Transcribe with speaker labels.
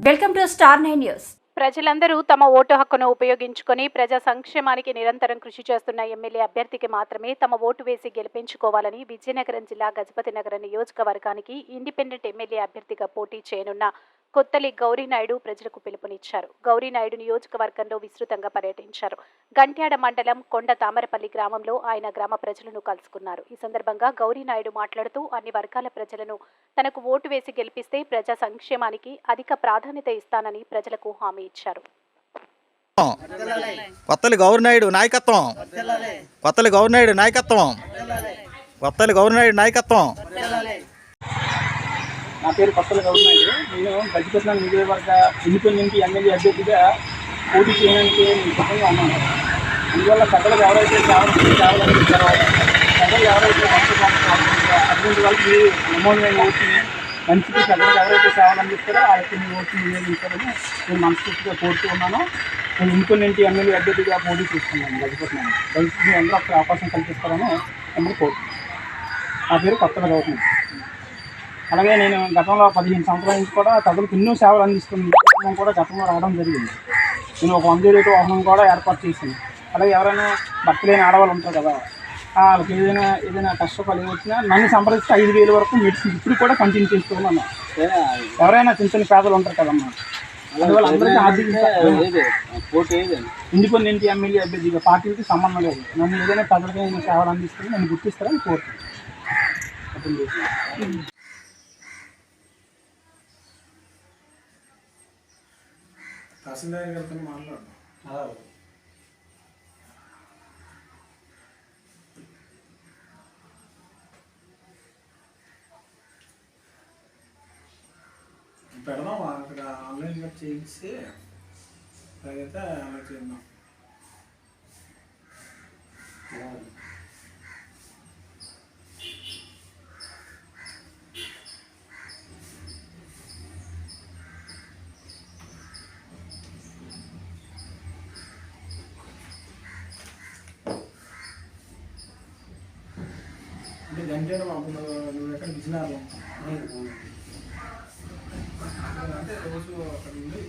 Speaker 1: Welcome to star 9 news.
Speaker 2: ప్రజలందరూ తమ vote హక్కును ఉపయోగించుకొని ప్రజా సంక్షేమానికి నిరంతరం కృషి చేస్తున్న ఎమ్మెల్యే అభ్యర్థికి మాత్రమే తమ ఓటు వేసి గెలిపించుకోవాలని విజయనగరం జిల్లా గజపతి నగర నియోజకవర్గానికి ఇండిపెండెంట్ ఎమ్మెల్యే అభ్యర్థిగా పోటీ చేయనున్న కొత్తలి గౌరీనాయుడు ప్రజలకు పిలుపునిచ్చారు. గౌరీనాయుడు నియోజకవర్గంలో విస్తృతంగా పర్యటించారు. గంట్యాడ మండలం కొండ తామరపల్లి గ్రామంలో ఆయన గ్రామ ప్రజలను కలుసుకున్నారు. ఈ సందర్భంగా గౌరీనాయుడు మాట్లాడుతూ అన్ని వర్గాల ప్రజలను తనకు ఓటు వేసి గెలిపిస్తే ప్రజా సంక్షేమానికి అధిక ప్రాధాన్యత ఇస్తానని ప్రజలకు హామీ ఇచ్చారు.
Speaker 3: కొత్తలి గౌరీనాయుడు నాయకత్వం, కొత్తలి గౌరీనాయుడు నాయకత్వం, కొత్తలి గౌరీనాయుడు నాయకత్వం.
Speaker 4: నా పేరు కొత్తలి గౌరీనాయుడు. నేను గజపతి నగర నియోజకవర్గ ఇండిపెండెంట్ ఎమ్మెల్యే అభ్యర్థిగా పోటీ చేయడానికి నేను సిద్ధంగా ఉన్నాను. అందువల్ల ప్రజలకు ఎవరైతే సేవలందిస్తారో, ప్రజలు ఎవరైతే అటువంటి వాళ్ళకి నమోదైన ఓటుని మంచికి ప్రజలకు ఎవరైతే సేవలు అందిస్తారో ఆ యొక్క ఓటుని వినియోగించాలని నేను మనస్ఫూర్తిగా కోరుతూ ఉన్నాను. నేను ఇండిపెండెంట్ ఎమ్మెల్యే అభ్యర్థిగా పోటీ చేస్తున్నాను గజపతి నగర్. దయచేసి అందరూ ఒక అవకాశం కల్పిస్తారని అందరూ కోరుతున్నాను. నా పేరు కొత్తలి గౌరీనాయుడు. అలాగే నేను గతంలో 15 సంవత్సరాల నుంచి కూడా ప్రజలకు ఎన్నో సేవలు అందిస్తున్నాను కూడా గతంలో రావడం జరిగింది. నేను ఒక 108 వాహనం కూడా ఏర్పాటు చేశాను. అలాగే ఎవరైనా భర్త లేని ఆడవాళ్ళు ఉంటారు కదా, వాళ్ళకి ఏదైనా కష్టపడి వచ్చినా నన్ను సంప్రదిస్తే 5,000 వరకు మెడిసిన్ ఇప్పుడు కూడా కంటిన్యూ చేస్తున్నాను. ఎవరైనా చిన్న చిన్న పేదలు ఉంటారు కదమ్మా, అందువల్ల అందరికీ ఆర్థిక ఇండిపెండెంట్ ఎమ్మెల్యే అభ్యర్థిగా పార్టీకి సంబంధం లేదు. నన్ను ఏదైనా ప్రజలకి ఏదైనా సేవలు అందిస్తే నన్ను గుర్తిస్తారని కోరుతున్నాను.
Speaker 5: తహసీల్దార్ గారితో మాట్లాడు. పెడదాం అక్కడ ఆన్లైన్గా చేసి అలాగైతే అలా చేద్దాం. అంటే గంటేన నువ్వు ఎక్కడ విజయనగరంలో అంటే రోజు అక్కడ ఉంది.